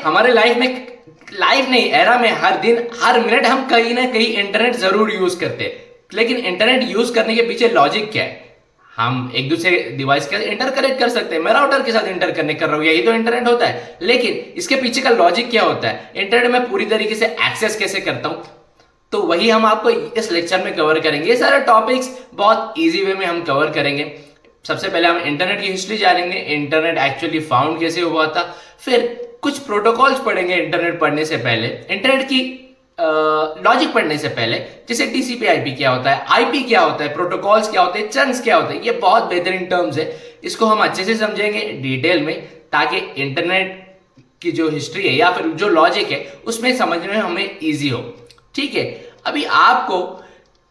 हमारे लाइफ नहीं, एरा में हर दिन हर मिनट हम कहीं ना कहीं इंटरनेट जरूर यूज करते हैं। लेकिन इंटरनेट यूज करने के पीछे लॉजिक क्या है? हम एक दूसरे डिवाइस के साथ इंटर कनेक्ट कर सकते हैं। मैं राउटर के साथ इंटर कनेक्ट कर रहा हूँ, यही तो इंटरनेट होता है। लेकिन इसके पीछे का लॉजिक क्या होता है? इंटरनेट में पूरी तरीके से एक्सेस कैसे करता हूँ, तो वही हम आपको इस लेक्चर में कवर करेंगे। ये सारे टॉपिक्स बहुत इजी वे में हम कवर करेंगे। सबसे पहले हम इंटरनेट की हिस्ट्री जानेंगे, इंटरनेट एक्चुअली फाउंड कैसे हुआ था। फिर कुछ प्रोटोकॉल्स पढ़ेंगे इंटरनेट पढ़ने से पहले, इंटरनेट की लॉजिक पढ़ने से पहले, जैसे टीसीपी आईपी क्या होता है, आईपी क्या होता है, प्रोटोकॉल्स क्या होते हैं, चंक्स क्या होते हैं। ये बहुत बेहतरीन टर्म्स है, इसको हम अच्छे से समझेंगे डिटेल में, ताकि इंटरनेट की जो हिस्ट्री है या फिर जो लॉजिक है उसमें समझने में हमें इजी हो। ठीक है, अभी आपको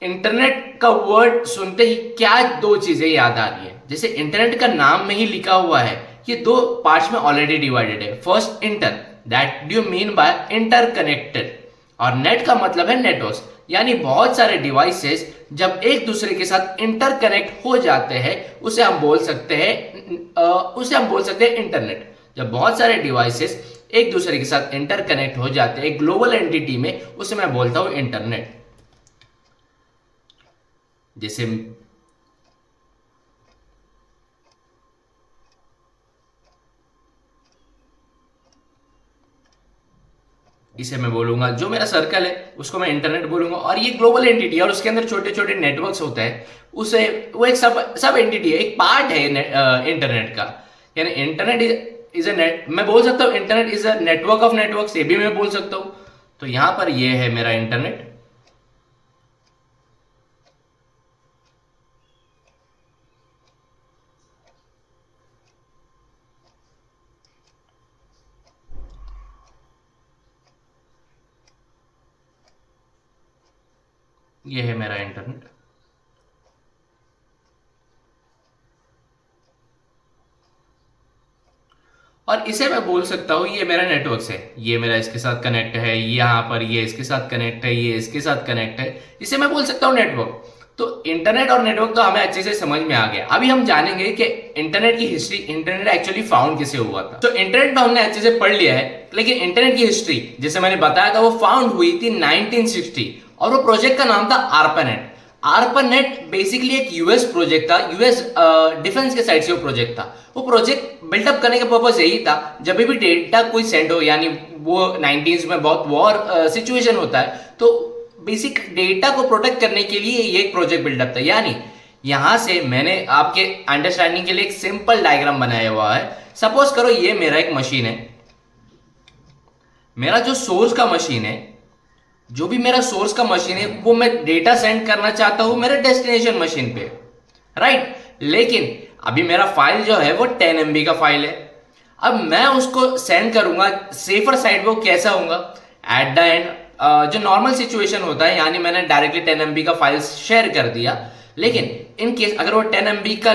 इंटरनेट का वर्ड सुनते ही क्या दो चीजें याद आ रही है? जैसे इंटरनेट का नाम में ही लिखा हुआ है, ये दो पार्ट्स में ऑलरेडी डिवाइडेड है। First inter, that domain by interconnected, और नेट का मतलब है नेटवर्क, यानी बहुत सारे डिवाइसेस जब एक दूसरे के साथ इंटरकनेक्ट हो जाते हैं उसे हम बोल सकते हैं इंटरनेट। जब बहुत सारे डिवाइसेस एक दूसरे के साथ इंटरकनेक्ट हो जाते हैं ग्लोबल एंटिटी में, उसे मैं बोलता हूं इंटरनेट। जैसे इसे मैं बोलूंगा, जो मेरा सर्कल है उसको मैं इंटरनेट बोलूंगा, और ये ग्लोबल एंटिटी है और उसके अंदर छोटे छोटे नेटवर्क्स होते हैं, उसे वो एक सब सब एंटिटी है, एक पार्ट है इंटरनेट का। यानी इंटरनेट इज अ नेट, मैं बोल सकता हूँ internet is a network of networks, ये भी मैं बोल सकता हूँ। तो यहां पर ये है मेरा इंटरनेट, ये है मेरा इंटरनेट। और इसे मैं बोल सकता हूँ ये मेरा नेटवर्क है, ये मेरा इसके साथ कनेक्ट है, यहाँ पर ये इसके साथ कनेक्ट है, ये इसके साथ कनेक्ट है, इसे मैं बोल सकता हूँ नेटवर्क। तो इंटरनेट और नेटवर्क तो हमें अच्छे से समझ में आ गया। अभी हम जानेंगे कि इंटरनेट की हिस्ट्री, इंटरनेट एक्चुअली फाउंड कैसे हुआ था। तो इंटरनेट तो हमने अच्छे से पढ़ लिया है, लेकिन इंटरनेट की हिस्ट्री जैसे मैंने बताया था वो फाउंड हुई थी 1960, और वो प्रोजेक्ट का नाम था आर्पानेट। आर्पानेट बेसिकली एक यूएस प्रोजेक्ट था, यूएस डिफेंस के साइड से वो प्रोजेक्ट था। वो प्रोजेक्ट बिल्डअप करने का पर्पज यही था, जब भी डेटा कोई सेंड हो, यानी वो 90s में बहुत वॉर सिचुएशन होता है, तो बेसिक डेटा को प्रोटेक्ट करने के लिए ये एक प्रोजेक्ट बिल्डअप था। यानी यहां से मैंने आपके अंडरस्टैंडिंग के लिए एक सिंपल डायग्राम बनाया हुआ है। सपोज करो ये मेरा एक मशीन है, मेरा जो सोर्स का मशीन है, जो भी मेरा सोर्स का मशीन है वो मैं डेटा सेंड करना चाहता हूं मेरे डेस्टिनेशन मशीन पे, राइट। लेकिन अभी मेरा फाइल जो है वो 10 MB का फाइल है। अब मैं उसको सेंड करूंगा सेफर साइड पे, वो कैसा होगा? एट द एंड जो नॉर्मल सिचुएशन होता है, यानी मैंने डायरेक्टली 10 MB का फाइल शेयर कर दिया, लेकिन इन केस अगर वो 10 MB का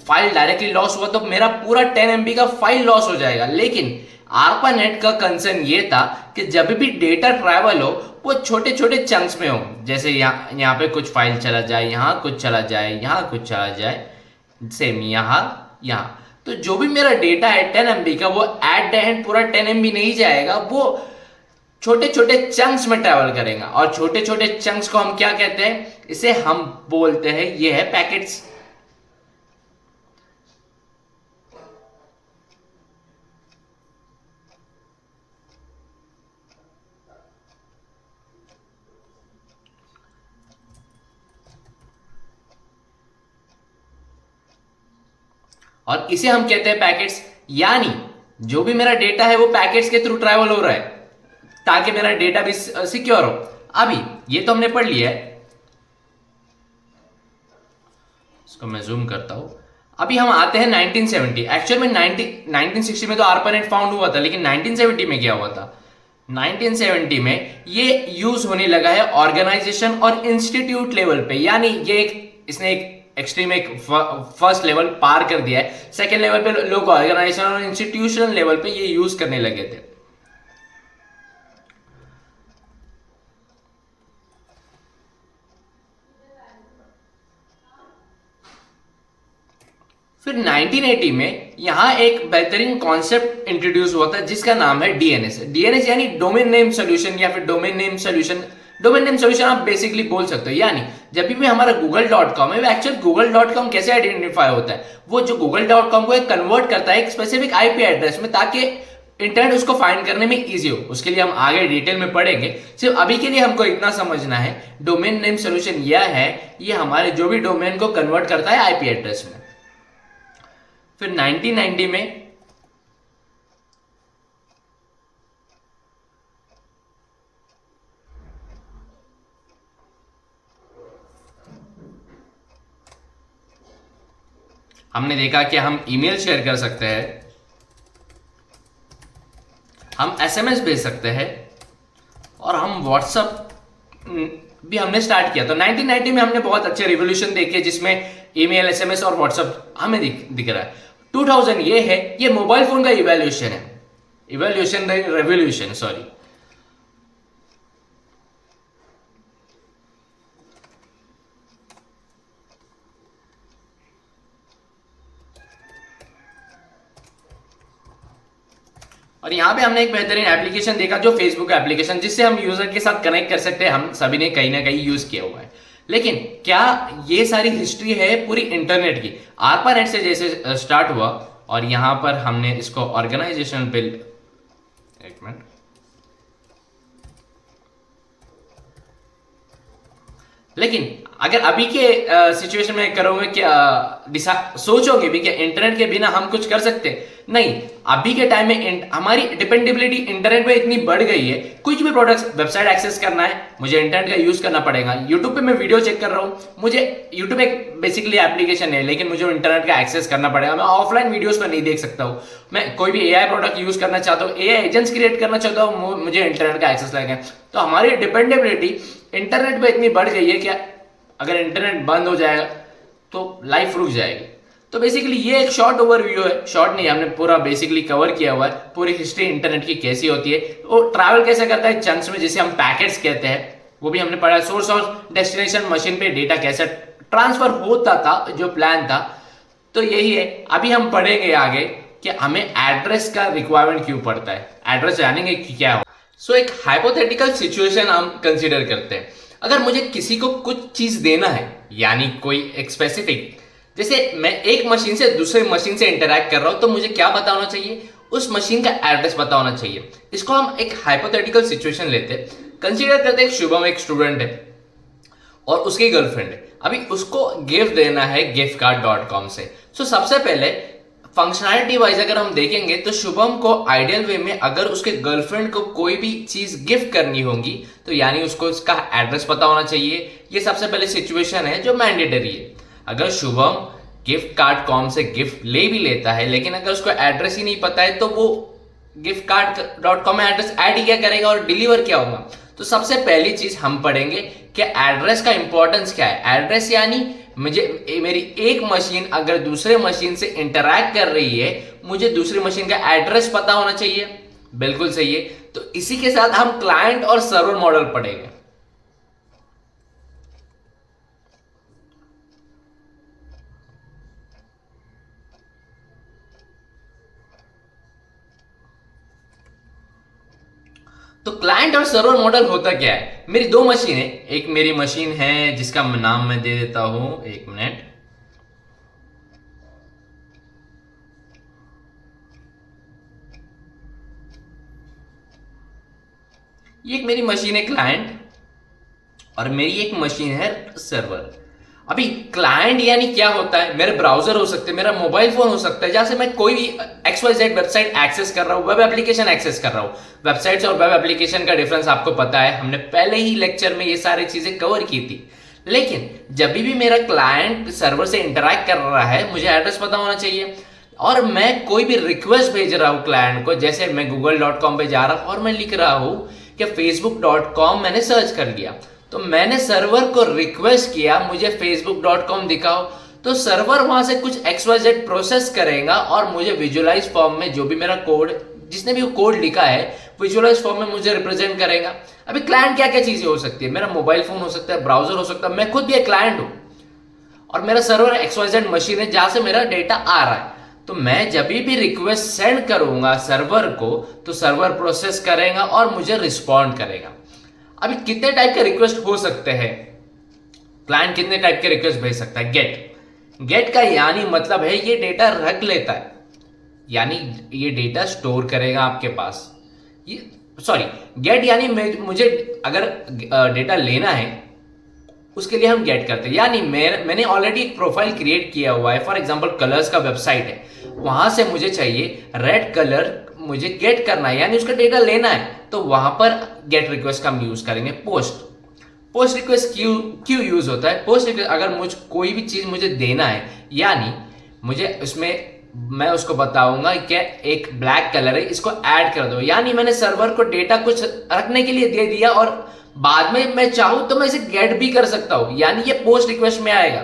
फाइल डायरेक्टली लॉस हुआ तो मेरा पूरा 10 MB का फाइल लॉस हो जाएगा। लेकिन आर्पानेट का कंसर्न ये था कि जब भी डेटा ट्रैवल हो वो छोटे छोटे चंक्स में हो, जैसे यहाँ पे कुछ फाइल चला जाए, यहाँ कुछ चला जाए, यहाँ कुछ चला जाए, सेम यहाँ। तो जो भी मेरा डेटा है 10 MB का, वो एट द एंड पूरा 10 MB नहीं जाएगा, वो छोटे छोटे चंक्स में ट्रैवल करेगा। और छोटे छोटे चंक्स को हम क्या कहते हैं? इसे हम बोलते हैं, ये है पैकेट्स। और इसे हम कहते हैं पैकेट्स। यानी जो भी मेरा डेटा है वो पैकेट्स के थ्रू ट्रैवल हो रहा है, ताकि मेरा डेटा भी सिक्योर हो। अभी ये तो हमने पढ़ लिया है, इसको मैं जूम करता हूं। अभी हम आते हैं 1970। एक्चुअल में 1960 में तो आर्पानेट फाउंड हुआ था, लेकिन 1970 में क्या हुआ था? 1970 में ये यूज होने लगा है ऑर्गेनाइजेशन और इंस्टीट्यूट लेवल पे। यानी ये एक इसने एक एक्सट्रीम एक फर्स्ट लेवल पार कर दिया है, सेकेंड लेवल पे लोग ऑर्गेनाइजेशन और इंस्टीट्यूशनल लेवल पे ये यूज करने लगे थे। फिर 1980 में यहाँ एक बेहतरीन कॉन्सेप्ट इंट्रोड्यूस हुआ था जिसका नाम है डीएनएस। डीएनएस यानी डोमेन नेम सोल्यूशन या फिर domain name solution. Domain name solution आप बेसिकली बोल सकते हो, यानी जब भी हमारा google.com है, वो एक्चुअल google.com कैसे आइडेंटिफाई होता है, वो जो google.com को एक कन्वर्ट करता है एक स्पेसिफिक आईपी एड्रेस में, ताकि इंटरनेट उसको फाइंड करने में इजी हो। उसके लिए हम आगे डिटेल में पढ़ेंगे, सिर्फ अभी के लिए हमको इतना समझना है डोमेन नेम सोल्यूशन यह है, ये हमारे जो भी डोमेन को कन्वर्ट करता है आईपी एड्रेस में। फिर 1990 में हमने देखा कि हम ईमेल शेयर कर सकते हैं, हम एसएमएस भेज सकते हैं और हम व्हाट्सएप भी हमने स्टार्ट किया। तो 1990 में हमने बहुत अच्छे रिवोल्यूशन देखे जिसमें ईमेल, एसएमएस और व्हाट्सएप हमें दिख रहा है। 2000 ये है, ये मोबाइल फोन का इवोल्यूशन है, इवोल्यूशन रेवोल्यूशन सॉरी। और यहाँ पे हमने एक बेहतरीन एप्लीकेशन देखा जो फेसबुक एप्लीकेशन, जिससे हम यूजर के साथ कनेक्ट कर सकते हैं। हम सभी ने कहीं ना कहीं यूज किया हुआ है। लेकिन क्या ये सारी हिस्ट्री है पूरी इंटरनेट की? आरपा नेट से जैसे स्टार्ट हुआ और यहाँ पर हमने इसको ऑर्गेनाइजेशन पे, एक मिनट, लेकिन अगर अभी के सिचुएशन में करोगे क्या सोचोगे भी क्या इंटरनेट के बिना हम कुछ कर सकते? नहीं। अभी के टाइम में हमारी डिपेंडेबिलिटी इंटरनेट पे इतनी बढ़ गई है, कुछ भी प्रोडक्ट वेबसाइट एक्सेस करना है मुझे इंटरनेट का यूज करना पड़ेगा। यूट्यूब पे मैं वीडियो चेक कर रहा हूँ, मुझे यूट्यूब एक बेसिकली एप्लीकेशन है, लेकिन मुझे इंटरनेट का एक्सेस करना पड़ेगा। मैं ऑफलाइन वीडियोस पर नहीं देख सकता हूँ। मैं कोई भी एआई प्रोडक्ट यूज करना चाहता हूँ, एआई एजेंट्स क्रिएट करना चाहता हूँ, मुझे इंटरनेट का एक्सेस लगेगा। तो हमारी डिपेंडेबिलिटी इंटरनेट पे इतनी बढ़ गई है कि अगर इंटरनेट बंद हो जाएगा तो लाइफ रुक जाएगी। तो बेसिकली ये एक शॉर्ट ओवरव्यू है, शॉर्ट नहीं, हमने पूरा बेसिकली कवर किया हुआ है पूरी हिस्ट्री इंटरनेट की कैसी होती है, वो ट्रैवल कैसे करता है चंक्स में, जिसे हम पैकेट्स कहते हैं, वो भी हमने पढ़ा। सोर्स और डेस्टिनेशन मशीन पे डेटा कैसे ट्रांसफर होता था, जो प्लान था। तो यही है, अभी हम पढ़ेंगे आगे कि हमें एड्रेस का रिक्वायरमेंट क्यों पड़ता है, एड्रेस जानेंगे कि क्या हो। सो एक हाइपोथेटिकल सिचुएशन हम कंसीडर करते हैं। अगर मुझे किसी को कुछ चीज देना है, यानी कोई एक स्पेसिफिक, जैसे मैं एक मशीन से दूसरे मशीन से इंटरैक्ट कर रहा हूं, तो मुझे क्या पता होना चाहिए? उस मशीन का एड्रेस पता होना चाहिए। इसको हम एक हाइपोथेटिकल सिचुएशन लेते हैं, कंसीडर करते हैं शुभम एक स्टूडेंट है और उसकी गर्लफ्रेंड है। अभी उसको गिफ्ट देना है giftcard.com से। सो सबसे पहले फंक्शनैलिटी वाइज अगर हम देखेंगे तो शुभम को आइडियल वे में अगर उसके गर्लफ्रेंड को कोई भी चीज गिफ्ट करनी होगी, तो यानी उसको इसका एड्रेस पता होना चाहिए। ये सबसे पहले सिचुएशन है जो मैंडेटरी है। अगर शुभम giftcard.com से गिफ्ट ले भी लेता है, लेकिन अगर उसको एड्रेस ही नहीं पता है, तो वो giftcard.com में एड्रेस ऐड ही क्या करेगा और डिलीवर क्या होगा? तो सबसे पहली चीज हम पढ़ेंगे कि एड्रेस का इंपॉर्टेंस क्या है। एड्रेस यानी मेरी एक मशीन अगर दूसरे मशीन से इंटरैक्ट कर रही है, मुझे दूसरी मशीन का एड्रेस पता होना चाहिए। बिल्कुल सही है। तो इसी के साथ हम क्लाइंट और सर्वर मॉडल पढ़ेंगे। तो क्लाइंट और सर्वर मॉडल होता क्या है? मेरी दो मशीन है, एक मेरी मशीन है जिसका नाम मैं दे देता हूं, एक मिनट, ये एक मेरी मशीन है क्लाइंट और मेरी एक मशीन है सर्वर। अभी क्लाइंट यानी क्या होता है? मेरे ब्राउजर हो सकते हैं, मेरा मोबाइल फोन हो सकता है, जहां से मैं कोई भी XYZ वेबसाइट एक्सेस कर रहा हूं, वेब एप्लीकेशन एक्सेस कर रहा हूं। वेबसाइट्स और वेब एप्लीकेशन का डिफरेंस आपको पता है, हमने पहले ही लेक्चर में ये सारी चीजें कवर की थी। लेकिन जब भी मेरा क्लाइंट सर्वर से इंटरैक्ट कर रहा है, मुझे एड्रेस पता होना चाहिए। और मैं कोई भी रिक्वेस्ट भेज रहा हूं क्लाइंट को, जैसे मैं google.com पे जा रहा हूं और मैं लिख रहा हूं कि facebook.com मैंने सर्च कर लिया, तो मैंने सर्वर को रिक्वेस्ट किया मुझे facebook.com दिखाओ, तो सर्वर वहां से कुछ XYZ प्रोसेस करेगा और मुझे विजुअलाइज फॉर्म में जो भी मेरा कोड, जिसने भी वो कोड लिखा है, विजुअलाइज फॉर्म में मुझे रिप्रेजेंट करेगा। अभी क्लाइंट क्या क्या चीजें हो सकती है? मेरा मोबाइल फोन हो सकता है, ब्राउजर हो सकता है, मैं खुद भी एक क्लाइंट हूं। और मेरा सर्वर XYZ मशीन है जहां से मेरा डेटा आ रहा है। तो मैं जब भी रिक्वेस्ट सेंड करूंगा सर्वर को, तो सर्वर प्रोसेस करेगा और मुझे रिस्पॉन्ड करेगा। अभी कितने टाइप के रिक्वेस्ट हो सकते हैं, क्लाइंट कितने टाइप के रिक्वेस्ट भेज सकता है? गेट का यानी मतलब है ये डेटा रख लेता है, यानी ये डेटा स्टोर करेगा आपके पास। ये सॉरी, गेट यानी मुझे अगर डेटा लेना है उसके लिए हम गेट करते हैं। यानी मैंने ऑलरेडी एक प्रोफाइल क्रिएट किया हुआ है, फॉर एग्जांपल कलर्स का वेबसाइट है, वहां से मुझे चाहिए रेड कलर, मुझे गेट करना है यानी उसका डेटा लेना है, तो वहां पर गेट रिक्वेस्ट का हम यूज करेंगे। पोस्ट रिक्वेस्ट क्यों यूज होता है? पोस्ट रिक्वेस्ट अगर कोई भी चीज मुझे देना है, यानी मुझे उसमें मैं उसको बताऊंगा कि एक ब्लैक कलर है, इसको ऐड कर दो, यानी मैंने सर्वर को डेटा कुछ रखने के लिए दे दिया और बाद में मैं चाहूं तो मैं इसे गेट भी कर सकता हूं, यानी ये पोस्ट रिक्वेस्ट में आएगा।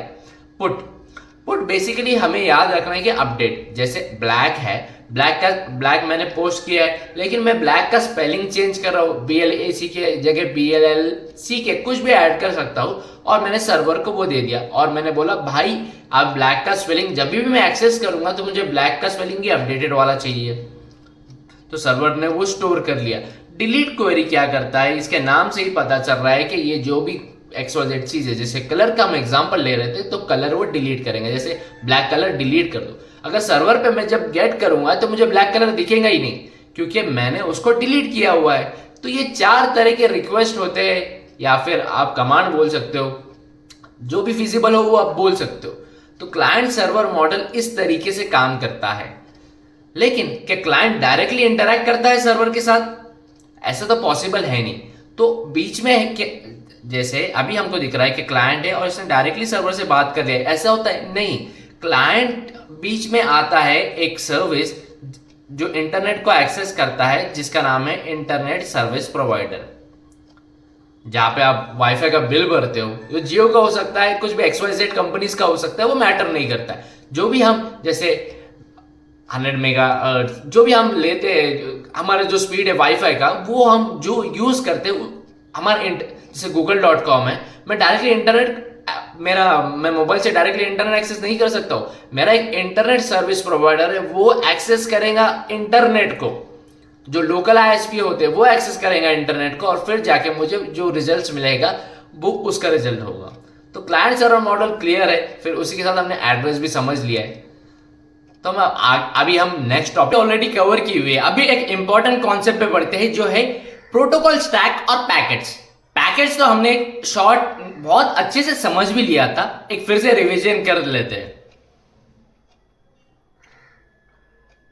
पुट बेसिकली हमें याद रखना है कि अपडेट, जैसे ब्लैक है, ब्लैक मैंने पोस्ट किया है, लेकिन मैं ब्लैक का स्पेलिंग चेंज कर रहा हूं, BLAC के जगह BLLC के कुछ भी ऐड कर सकता हूं, और मैंने सर्वर को वो दे दिया और मैंने बोला भाई आप ब्लैक का स्पेलिंग जब भी मैं एक्सेस करूंगा तो मुझे ब्लैक का स्पेलिंग ही अपडेटेड वाला चाहिए, तो सर्वर ने वो स्टोर कर लिया। डिलीट क्वेरी क्या करता है, इसके नाम से ही पता चल रहा है कि ये जो भी XYZ चीज है, जैसे कलर का हम एग्जांपल ले रहे थे, तो कलर वो डिलीट करेंगे, जैसे ब्लैक कलर डिलीट कर दो। अगर सर्वर पे मैं जब गेट करूंगा तो मुझे ब्लैक कलर दिखेगा ही नहीं, क्योंकि मैंने उसको डिलीट किया हुआ है। तो ये 4 तरह के रिक्वेस्ट होते हैं, या फिर आप कमांड बोल सकते हो, जो भी फिजिबल हो वो आप बोल सकते हो। तो क्लाइंट सर्वर मॉडल इस तरीके से काम करता है। लेकिन क्या क्लाइंट डायरेक्टली इंटरैक्ट करता है सर्वर के साथ? ऐसा तो पॉसिबल है नहीं। तो बीच में जैसे अभी हमको दिख रहा है कि क्लाइंट है और इसने डायरेक्टली सर्वर से बात कर लिया, ऐसा होता है नहीं। क्लाइंट बीच में आता है एक सर्विस जो इंटरनेट को एक्सेस करता है, जिसका नाम है इंटरनेट सर्विस प्रोवाइडर, जहां पे आप वाईफाई का बिल भरते हो। जो जियो का हो सकता है, कुछ भी XYZ कंपनीज का हो सकता है, वो मैटर नहीं करता है। जो भी हम जैसे 100 मेगा जो भी हम लेते हैं, हमारा जो स्पीड है वाईफाई का, वो हम जो यूज करते हैं हमारे जैसे google.com है, मैं डायरेक्टली इंटरनेट मैं मोबाइल से डायरेक्टली इंटरनेट एक्सेस नहीं कर सकता हूं। मेरा एक इंटरनेट सर्विस प्रोवाइडर है, वो एक्सेस करेगा इंटरनेट को। जो लोकल ISP होते हैं वो एक्सेस करेगा इंटरनेट को, और फिर जाके मुझे जो रिजल्ट्स मिलेगा वो उसका रिजल्ट होगा। तो क्लाइंट सर्वर मॉडल क्लियर है। फिर उसी के साथ हमने एड्रेस भी समझ लिया है। तो अभी हम नेक्स्ट टॉपिक ऑलरेडी कवर की हुई है। अभी एक इंपॉर्टेंट कॉन्सेप्ट पे पढ़ते हैं, जो है प्रोटोकॉल स्टैक और पैकेट्स। पैकेट्स तो हमने शॉर्ट बहुत अच्छे से समझ भी लिया था, एक फिर से रिवीजन कर लेते हैं।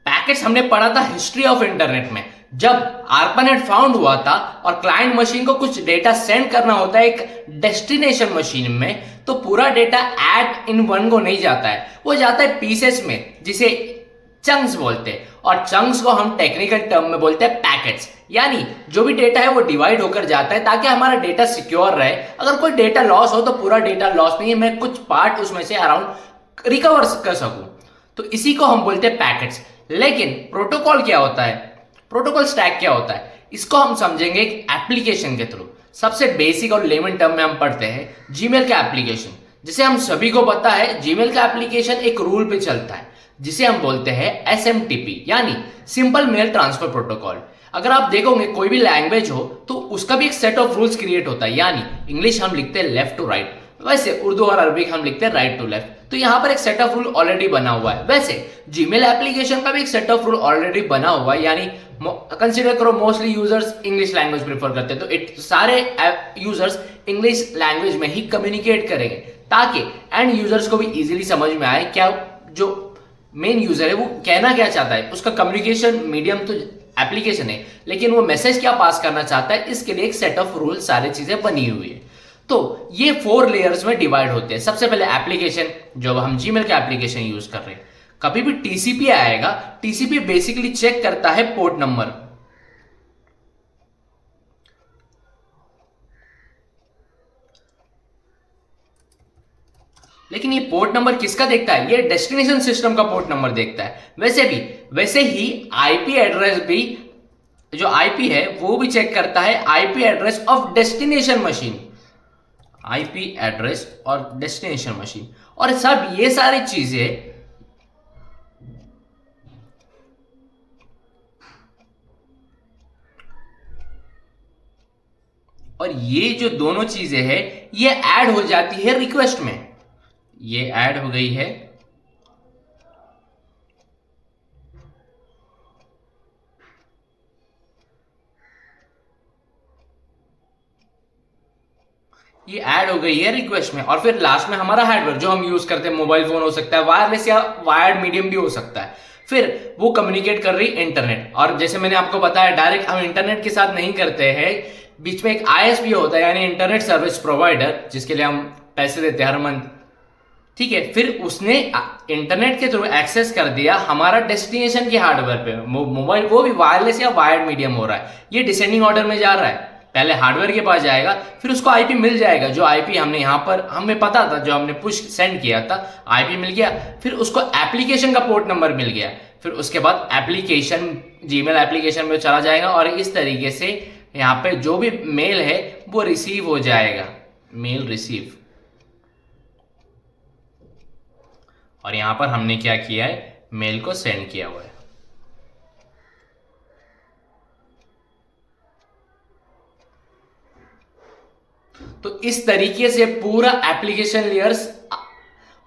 पैकेट्स हमने पढ़ा था हिस्ट्री ऑफ इंटरनेट में, जब ARPANET फाउंड हुआ था और क्लाइंट मशीन को कुछ डेटा सेंड करना होता है एक डेस्टिनेशन मशीन में, तो पूरा डेटा एट इन वन को नहीं जाता है, वो जाता है पीसेस में, जिसे चंक्स बोलते हैं। और चंक्स को हम टेक्निकल टर्म में बोलते हैं पैकेट्स। यानी जो भी डेटा है वो डिवाइड होकर जाता है ताकि हमारा डेटा सिक्योर रहे। अगर कोई डेटा लॉस हो तो पूरा डेटा लॉस नहीं है, मैं कुछ पार्ट उसमें से अराउंड रिकवर कर सकूं, तो इसी को हम बोलते हैं पैकेट्स। लेकिन प्रोटोकॉल क्या होता है, प्रोटोकॉल स्टैक क्या होता है, इसको हम समझेंगे एक एप्लीकेशन के थ्रू। सबसे बेसिक और लेमन टर्म में हम पढ़ते हैं जीमेल का एप्लीकेशन। जिसे हम सभी को पता है, जीमेल का एप्लीकेशन एक रूल पे चलता है जिसे हम बोलते हैं SMTP, यानी सिंपल मेल ट्रांसफर प्रोटोकॉल। अगर आप देखोगे कोई भी लैंग्वेज हो तो उसका भी एक सेट ऑफ रूल्स क्रिएट होता है। यानी इंग्लिश हम लिखते हैं लेफ्ट टू राइट, वैसे उर्दू और अरबिक हम लिखते हैं राइट टू लेफ्ट। तो यहाँ पर एक सेट ऑफ रूल ऑलरेडी बना हुआ है। वैसे जीमेल एप्लीकेशन का भी एक सेट ऑफ रूल ऑलरेडी बना हुआ है। यानी कंसीडर करो mostly users English language prefer करते हैं, तो सारे यूजर्स इंग्लिश लैंग्वेज में ही कम्युनिकेट करेंगे ताकि एंड यूजर्स को भी इजीली समझ में आए क्या जो मेन यूजर है वो कहना क्या चाहता है। उसका कम्युनिकेशन मीडियम तो एप्लीकेशन है, लेकिन वो मैसेज क्या पास करना चाहता है, इसके लिए एक सेट ऑफ रूल सारी चीजें बनी हुई है। तो ये 4 लेयर्स में डिवाइड होते हैं। सबसे पहले एप्लीकेशन, जो हम जीमेल का एप्लीकेशन यूज कर रहे हैं, कभी भी TCP आएगा, TCP बेसिकली चेक करता है पोर्ट नंबर। लेकिन ये पोर्ट नंबर किसका देखता है, ये डेस्टिनेशन सिस्टम का पोर्ट नंबर देखता है। वैसे ही IP एड्रेस भी, जो IP है वो भी चेक करता है IP address of destination machine. IP address और डेस्टिनेशन मशीन, और सब ये सारी चीजें और ये जो दोनों चीजें हैं ये ऐड हो जाती है रिक्वेस्ट में, ये ऐड हो गई है ये ऐड हो गई है रिक्वेस्ट में, और फिर लास्ट में हमारा हार्डवेयर जो हम यूज करते हैं, मोबाइल फोन हो सकता है, वायरलेस या वायर्ड मीडियम भी हो सकता है, फिर वो कम्युनिकेट कर रही इंटरनेट। और जैसे मैंने आपको बताया डायरेक्ट हम इंटरनेट के साथ नहीं करते हैं, बीच में एक आईएसपी होता है यानी इंटरनेट सर्विस प्रोवाइडर, जिसके लिए हम पैसे देते हैं हर मंथ, ठीक है। फिर उसने इंटरनेट के थ्रू एक्सेस कर दिया हमारा डेस्टिनेशन के हार्डवेयर पे, मोबाइल वो भी वायरलेस या वायर्ड मीडियम हो रहा है, ये डिसेंडिंग ऑर्डर में जा रहा है, पहले हार्डवेयर के पास जाएगा, फिर उसको आईपी मिल जाएगा, जो आईपी हमने यहां पर हमें पता था, जो हमने पुश सेंड किया था, आईपी मिल गया, फिर उसको एप्लीकेशन का पोर्ट नंबर मिल गया, फिर उसके बाद एप्लीकेशन जीमेल एप्लीकेशन में चला जाएगा, और इस तरीके से यहाँ पे जो भी मेल है वो रिसीव हो जाएगा, मेल रिसीव। और यहां पर हमने क्या किया है, मेल को सेंड किया हुआ है। तो इस तरीके से पूरा एप्लीकेशन लेयर्स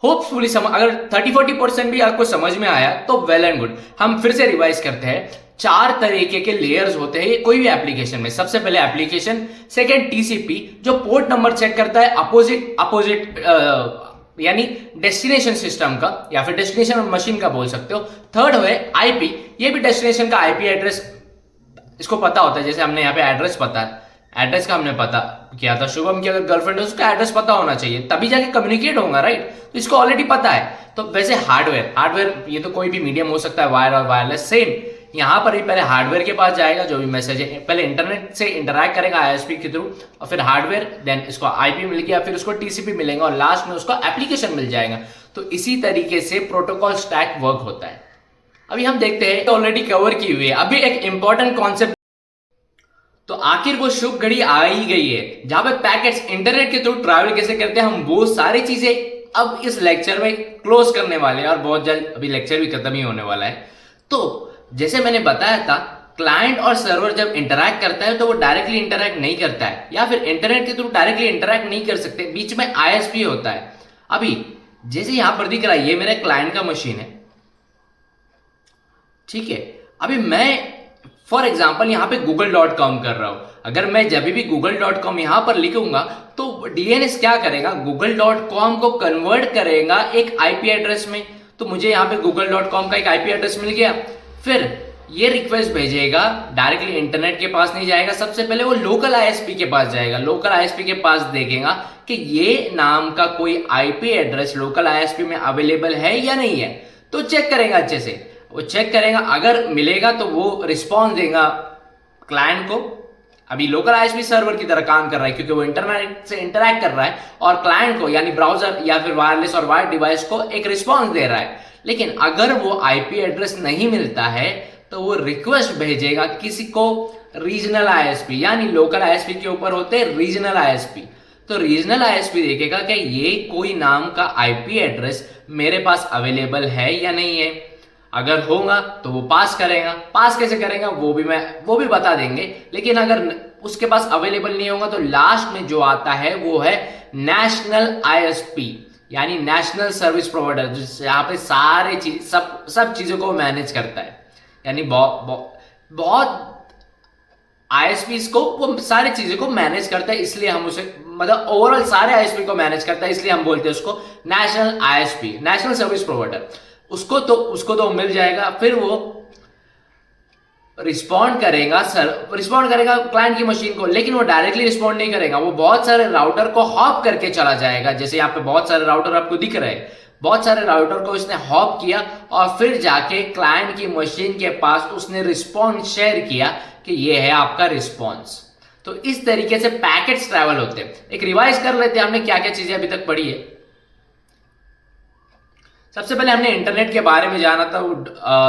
होपफुली अगर 30-40% भी आपको समझ में आया तो वेल एंड गुड। हम फिर से रिवाइज करते हैं, 4 तरीके के लेयर्स होते हैं कोई भी एप्लीकेशन में। सबसे पहले एप्लीकेशन, सेकंड टीसीपी जो पोर्ट नंबर चेक करता है अपोजिट यानी डेस्टिनेशन सिस्टम का या फिर डेस्टिनेशन मशीन का बोल सकते हो। थर्ड है आईपी, ये भी डेस्टिनेशन का आईपी एड्रेस इसको पता होता है, जैसे हमने यहाँ पे एड्रेस पता है, एड्रेस का हमने पता किया था, शुभम की अगर गर्लफ्रेंड है उसका एड्रेस पता होना चाहिए तभी जाके कम्युनिकेट होगा, राइट। तो इसको ऑलरेडी पता है। तो वैसे हार्डवेयर ये तो कोई भी मीडियम हो सकता है, वायर और वायरलेस, सेम यहां पर ही पहले हार्डवेयर के पास जाएगा, जो भी मैसेज है पहले इंटरनेट से इंटरैक्ट करेगा आईएसपी के थ्रू, और फिर हार्डवेयर, देन इसको आईपी मिल गया, फिर उसको टीसीपी मिलेगा, और लास्ट में उसको एप्लीकेशन मिल जाएगा। तो इसी तरीके से प्रोटोकॉल स्टैक वर्क होता है। अभी हम देखते हैं, ऑलरेडी कवर की हुई है। अभी एक इंपॉर्टेंट कॉन्सेप्ट, तो आखिर वो शुभ घड़ी आ ही गई है जहां पे पैकेट्स इंटरनेट के थ्रू ट्रैवल कैसे करते हैं, हम वो सारी चीजें अब इस लेक्चर में क्लोज करने वाले हैं, और बहुत जल्द अभी लेक्चर भी खत्म ही होने वाला है। तो जैसे मैंने बताया था, क्लाइंट और सर्वर जब इंटरैक्ट करता है तो वो डायरेक्टली इंटरैक्ट नहीं करता है, या फिर इंटरनेट के थ्रू डायरेक्टली इंटरैक्ट नहीं कर सकते, बीच में आईएसपी होता है। अभी जैसे यहां पर दिख रहा है, ये मेरे क्लाइंट का मशीन है, ठीक है। अभी मैं फॉर एग्जाम्पल यहां पे google.com कर रहा हूं, अगर मैं जब भी google.com यहां पर लिखूंगा तो डीएनएस क्या करेगा, google.com को कन्वर्ट करेगा एक आईपी एड्रेस में। तो मुझे यहां पे google.com का एक आईपी एड्रेस मिल गया, फिर ये रिक्वेस्ट भेजेगा, डायरेक्टली इंटरनेट के पास नहीं जाएगा, सबसे पहले वो लोकल आईएसपी के पास जाएगा, लोकल आईएसपी के पास देखेगा कि ये नाम का कोई आईपी एड्रेस लोकल आईएसपी में अवेलेबल है या नहीं है, तो चेक करेगा, अच्छे से वो चेक करेगा, अगर मिलेगा तो वो रिस्पॉन्स देगा क्लाइंट को। अभी लोकल आईएसपी सर्वर की तरह काम कर रहा है क्योंकि वो इंटरनेट से इंटरैक्ट कर रहा है, और क्लाइंट को यानी ब्राउजर या फिर वायरलेस और वायर्ड डिवाइस को एक रिस्पॉन्स दे रहा है। लेकिन अगर वो आईपी एड्रेस नहीं मिलता है तो वो रिक्वेस्ट भेजेगा किसी को, रीजनल आईएसपी, यानी लोकल आईएसपी के ऊपर होते हैं रीजनल आईएसपी। तो रीजनल आईएसपी देखेगा कि ये कोई नाम का आईपी एड्रेस मेरे पास अवेलेबल है या नहीं है, अगर होगा तो वो पास करेगा। पास कैसे करेगा वो भी बता देंगे, लेकिन अगर उसके पास अवेलेबल नहीं होगा तो लास्ट में जो आता है वो है नेशनल आईएसपी, यानी नेशनल सर्विस प्रोवाइडर, यहाँ पे सारे चीज सब चीजों को मैनेज करता है। यानी बहुत आईएसपी को वो सारी चीजों को मैनेज करता है, इसलिए हम उसे मतलब ओवरऑल सारे आईएसपी को मैनेज करता है, इसलिए हम बोलते हैं उसको national ISP, national service provider. उसको तो मिल जाएगा, फिर वो रिस्पॉन्ड करेगा क्लाइंट की मशीन को, लेकिन वो डायरेक्टली रिस्पॉन्ड नहीं करेगा, वो बहुत सारे राउटर को हॉप करके चला जाएगा। जैसे यहाँ पे बहुत सारे राउटर आपको दिख रहे हैं, बहुत सारे राउटर को इसने हॉप किया और फिर जाके क्लाइंट की मशीन के पास उसने रिस्पॉन्स शेयर किया कि ये है आपका रिस्पॉन्स। तो इस तरीके से पैकेट्स ट्रैवल होते हैं। एक रिवाइज कर लेते हैं हमने क्या क्या चीजें अभी तक पढ़ी है। सबसे पहले हमने इंटरनेट के बारे में जाना था। वो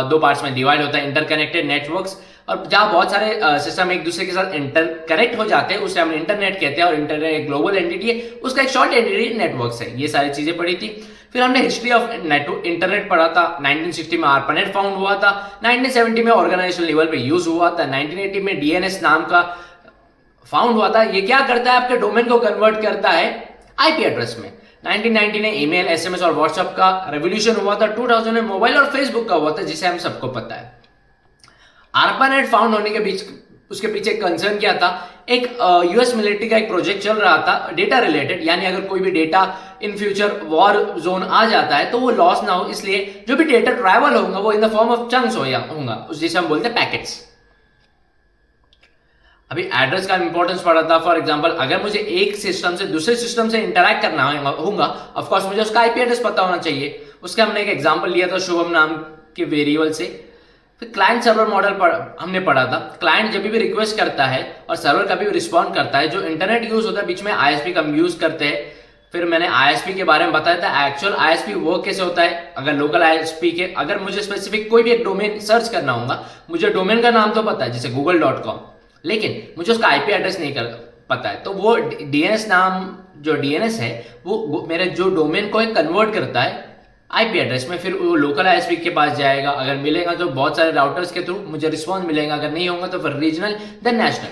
दो पार्ट्स में डिवाइड होता है, इंटरकनेक्टेड नेटवर्क्स, और जहां बहुत सारे सिस्टम एक दूसरे के साथ इंटरकनेक्ट हो जाते हैं उसे हम इंटरनेट कहते हैं। और इंटरनेट एक ग्लोबल एंटिटी है, उसका एक शॉर्ट एंटिटी नेटवर्क्स है। ये सारी चीजें पढ़ी थी। फिर हमने हिस्ट्री ऑफ इंटरनेट पढ़ा था। 1960 में ARPANET फाउंड हुआ था, 1970 में ऑर्गेनाइजेशन लेवल पे यूज हुआ था, 1980 में DNS नाम का फाउंड हुआ था। ये क्या करता है, आपके डोमेन को कन्वर्ट करता है आईपी एड्रेस में। 1990 में ईमेल, एसएमएस और व्हाट्सएप का रेवोल्यूशन हुआ था। 2000 में मोबाइल और फेसबुक का हुआ था, जिसे हम सबको पता है। ARPANET फाउंड होने के बीच उसके पीछे कंसर्न क्या था, एक यूएस मिलिट्री का एक प्रोजेक्ट चल रहा था डेटा रिलेटेड, यानी अगर कोई भी data in future war zone आ जाता है तो वो लॉस ना हो, इसलिए जो भी डेटा ट्रैवल होगा वो in the form of chunks होगा, जिसे हम बोलते हैं पैकेट्स। अभी एड्रेस का इंपॉर्टेंस पड़ा था। फॉर एग्जांपल, अगर मुझे एक सिस्टम से दूसरे सिस्टम से इंटरैक्ट करना होगा, ऑफ कोर्स मुझे उसका आईपी एड्रेस पता होना चाहिए। उसका हमने एक एग्जांपल लिया था शुभम नाम के वेरिएबल से। फिर क्लाइंट सर्वर मॉडल हमने पढ़ा था। क्लाइंट जब भी रिक्वेस्ट करता है और सर्वर कभी भी रिस्पॉन्ड करता है, जो इंटरनेट यूज होता है बीच में आईएसपी का यूज करते हैं। फिर मैंने आईएसपी के बारे में बताया था, एक्चुअल आईएसपी वर्क कैसे होता है। अगर लोकल आईएसपी के, अगर मुझे स्पेसिफिक कोई भी एक डोमेन सर्च करना होगा, मुझे डोमेन का नाम तो पता है, जैसे google.com, लेकिन मुझे उसका आईपी एड्रेस नहीं पता है, तो वो डीएनएस नाम जो डीएनएस है वो मेरे जो डोमेन को कन्वर्ट करता है आईपी एड्रेस में। फिर वो लोकल आईएसपी के पास जाएगा, अगर मिलेगा तो बहुत सारे राउटर्स के थ्रू मुझे रिस्पॉन्स मिलेगा, अगर नहीं होगा तो फिर रीजनल देन नेशनल।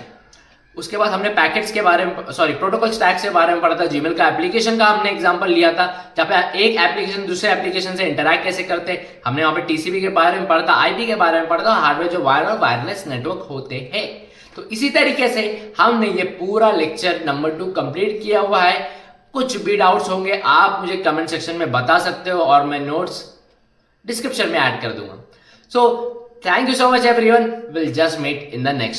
उसके बाद हमने पैकेट्स के बारे में, प्रोटोकॉल स्टैक्स के बारे में पढ़ा था। जीमेल का एप्लीकेशन का हमने एग्जांपल लिया था, जहाँ पे एक एप्लीकेशन दूसरे एप्लीकेशन से इंटरैक्ट कैसे करते हैं। हमने वहां पे टीसीपी के बारे में पढ़ा था, आईपी के बारे में पढ़ा था, हार्डवेयर जो वायर और वायरलेस नेटवर्क होते हैं। तो इसी तरीके से हमने ये पूरा लेक्चर नंबर 2 कंप्लीट किया हुआ है। कुछ भी डाउट्स होंगे आप मुझे कमेंट सेक्शन में बता सकते हो, और मैं नोट्स डिस्क्रिप्शन में ऐड कर दूंगा। So thank you so much everyone, will just meet in the next